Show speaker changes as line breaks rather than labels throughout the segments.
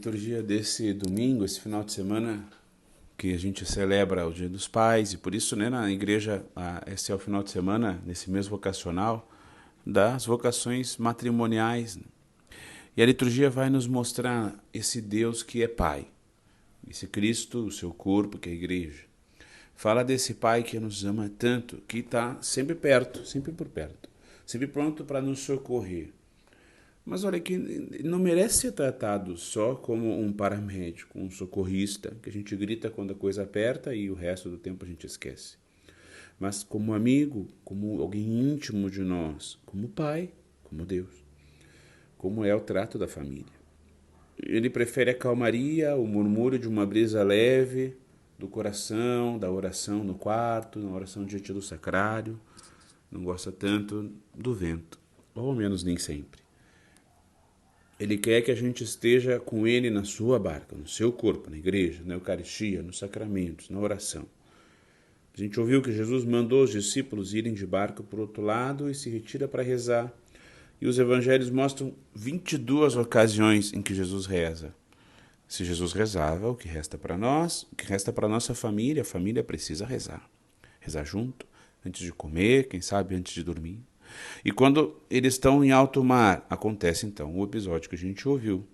liturgia desse domingo, esse final de semana, que a gente celebra o Dia dos Pais, e por isso, né, na igreja, esse é o final de semana, nesse mês vocacional, das vocações matrimoniais. E a liturgia vai nos mostrar esse Deus que é Pai, esse Cristo, o seu corpo, que é a igreja. Fala desse Pai que nos ama tanto, que está sempre perto, sempre por perto, sempre pronto para nos socorrer. Mas olha que não merece ser tratado só como um paramédico, um socorrista, que a gente grita quando a coisa aperta e o resto do tempo a gente esquece. Mas como amigo, como alguém íntimo de nós, como pai, como Deus, como é o trato da família. Ele prefere a calmaria, o murmúrio de uma brisa leve, do coração, da oração no quarto, na oração diante do sacrário. Não gosta tanto do vento, ou ao menos nem sempre. Ele quer que a gente esteja com ele na sua barca, no seu corpo, na igreja, na Eucaristia, nos sacramentos, na oração. A gente ouviu que Jesus mandou os discípulos irem de barca para o outro lado e se retira para rezar. E os evangelhos mostram 22 ocasiões em que Jesus reza. Se Jesus rezava, o que resta para nós, o que resta para a nossa família, a família precisa rezar. Rezar junto, antes de comer, quem sabe antes de dormir. E quando eles estão em alto mar, acontece então o episódio que a gente ouviu.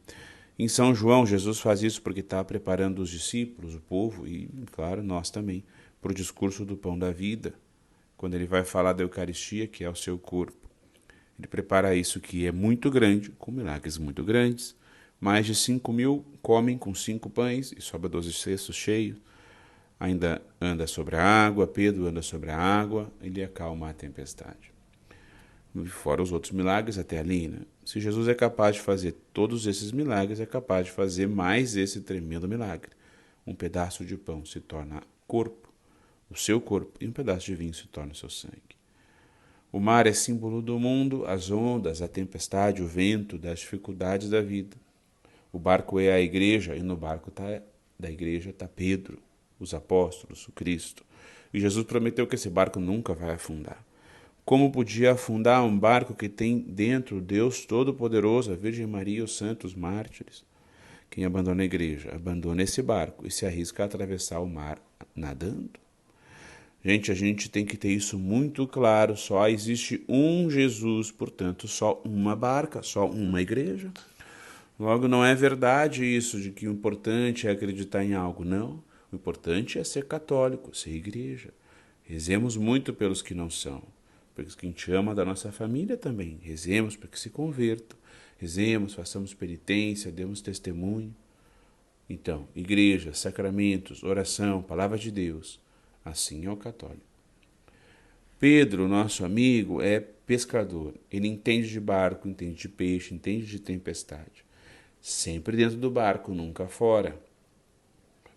Em São João, Jesus faz isso porque está preparando os discípulos, o povo e, claro, nós também, para o discurso do pão da vida, quando ele vai falar da Eucaristia, que é o seu corpo. Ele prepara isso que é muito grande, com milagres muito grandes. Mais de 5.000 comem com 5 pães e sobra 12 cestos cheios. Ainda anda sobre a água, Pedro anda sobre a água, ele acalma a tempestade. Fora os outros milagres até ali, né? Se Jesus é capaz de fazer todos esses milagres, é capaz de fazer mais esse tremendo milagre. Um pedaço de pão se torna corpo, o seu corpo, e um pedaço de vinho se torna o seu sangue. O mar é símbolo do mundo, as ondas, a tempestade, o vento, das dificuldades da vida. O barco é a igreja, e no barco da igreja está Pedro, os apóstolos, o Cristo. E Jesus prometeu que esse barco nunca vai afundar. Como podia afundar um barco que tem dentro Deus Todo-Poderoso, a Virgem Maria e os santos mártires? Quem abandona a igreja, abandona esse barco e se arrisca a atravessar o mar nadando. Gente, a gente tem que ter isso muito claro. Só existe um Jesus, portanto, só uma barca, só uma igreja. Logo, não é verdade isso de que o importante é acreditar em algo, não. O importante é ser católico, ser igreja. Rezemos muito pelos que não são. Porque quem te ama da nossa família também. Rezemos para que se convertam. Rezemos, façamos penitência, demos testemunho. Então, igreja, sacramentos, oração, palavra de Deus. Assim é o católico. Pedro, nosso amigo, é pescador. Ele entende de barco, entende de peixe, entende de tempestade. Sempre dentro do barco, nunca fora.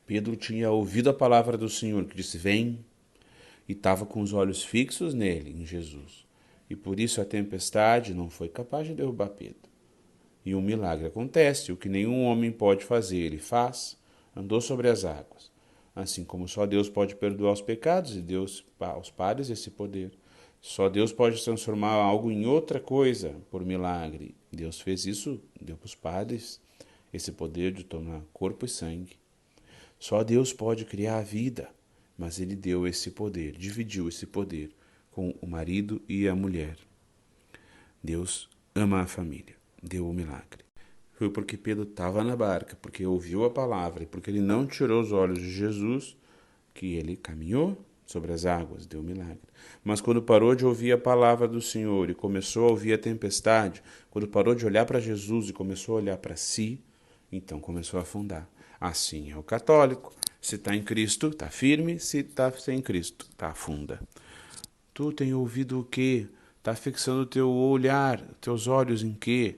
Pedro tinha ouvido a palavra do Senhor que disse: vem, e estava com os olhos fixos nele, em Jesus. E por isso a tempestade não foi capaz de derrubar Pedro. E um milagre acontece, o que nenhum homem pode fazer, ele faz, andou sobre as águas. Assim como só Deus pode perdoar os pecados, e Deus aos padres esse poder. Só Deus pode transformar algo em outra coisa por milagre. Deus fez isso, deu para os padres esse poder de tomar corpo e sangue. Só Deus pode criar a vida. Mas ele deu esse poder, dividiu esse poder com o marido e a mulher. Deus ama a família, deu o milagre. Foi porque Pedro estava na barca, porque ouviu a palavra e porque ele não tirou os olhos de Jesus, que ele caminhou sobre as águas, deu o milagre. Mas quando parou de ouvir a palavra do Senhor e começou a ouvir a tempestade, quando parou de olhar para Jesus e começou a olhar para si, então começou a afundar. Assim é o católico. Se está em Cristo, está firme. Se está sem Cristo, está afunda. Tu tem ouvido o quê? Está fixando o teu olhar, teus olhos em quê?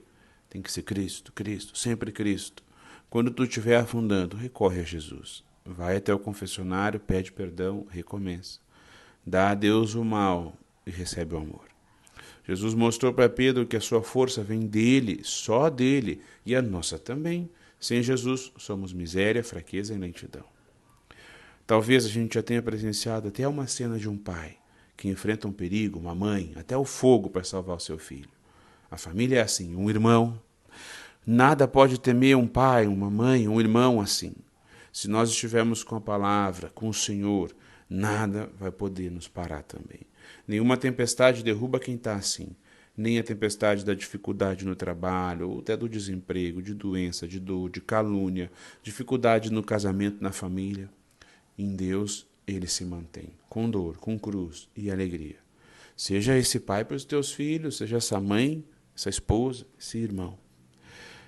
Tem que ser Cristo, Cristo, sempre Cristo. Quando tu estiver afundando, recorre a Jesus. Vai até o confessionário, pede perdão, recomeça. Dá a Deus o mal e recebe o amor. Jesus mostrou para Pedro que a sua força vem dele, só dele, e a nossa também. Sem Jesus, somos miséria, fraqueza e lentidão. Talvez a gente já tenha presenciado até uma cena de um pai que enfrenta um perigo, uma mãe, até o fogo para salvar o seu filho. A família é assim, um irmão. Nada pode temer um pai, uma mãe, um irmão assim. Se nós estivermos com a palavra, com o Senhor, nada vai poder nos parar também. Nenhuma tempestade derruba quem está assim. Nem a tempestade da dificuldade no trabalho, ou até do desemprego, de doença, de dor, de calúnia, dificuldade no casamento, na família. Em Deus, ele se mantém, com dor, com cruz e alegria. Seja esse pai para os teus filhos, seja essa mãe, essa esposa, esse irmão.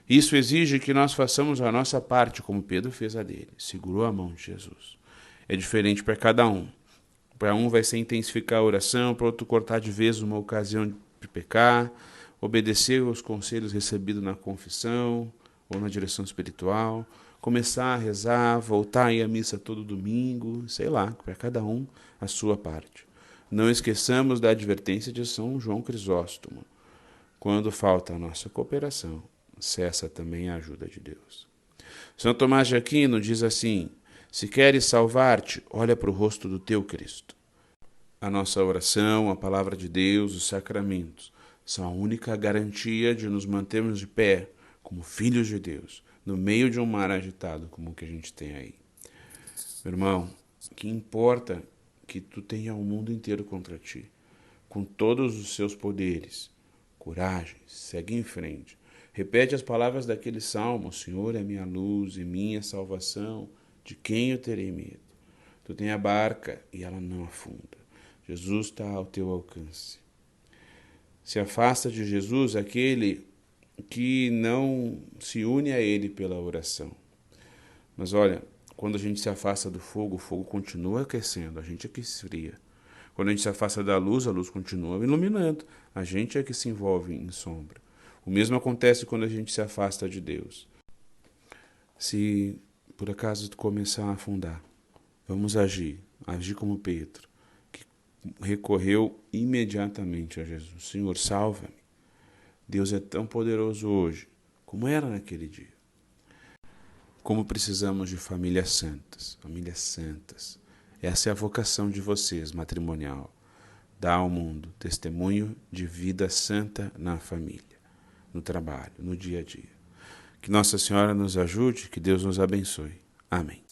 Isso exige que nós façamos a nossa parte, como Pedro fez a dele. Segurou a mão de Jesus. É diferente para cada um. Para um vai ser intensificar a oração, para outro cortar de vez uma ocasião de pecar, obedecer aos conselhos recebidos na confissão ou na direção espiritual, começar a rezar, voltar a ir à missa todo domingo, sei lá, para cada um a sua parte. Não esqueçamos da advertência de São João Crisóstomo. Quando falta a nossa cooperação, cessa também a ajuda de Deus. São Tomás de Aquino diz assim: se queres salvar-te, olha para o rosto do teu Cristo. A nossa oração, a palavra de Deus, os sacramentos são a única garantia de nos mantermos de pé como filhos de Deus, no meio de um mar agitado como o que a gente tem aí. Meu irmão, que importa que tu tenha o mundo inteiro contra ti, com todos os seus poderes. Coragem, segue em frente. Repete as palavras daquele salmo: o Senhor é minha luz e minha salvação, de quem eu terei medo? Tu tem a barca e ela não afunda. Jesus está ao teu alcance. Se afasta de Jesus aquele que não se une a ele pela oração. Mas olha, quando a gente se afasta do fogo, o fogo continua aquecendo, a gente é que esfria. Quando a gente se afasta da luz, a luz continua iluminando, a gente é que se envolve em sombra. O mesmo acontece quando a gente se afasta de Deus. Se por acaso tu começar a afundar, vamos agir como Pedro, que recorreu imediatamente a Jesus. Senhor, salva-me. Deus é tão poderoso hoje, como era naquele dia. Como precisamos de famílias santas, famílias santas. Essa é a vocação de vocês, matrimonial. Dar ao mundo testemunho de vida santa na família, no trabalho, no dia a dia. Que Nossa Senhora nos ajude, que Deus nos abençoe. Amém.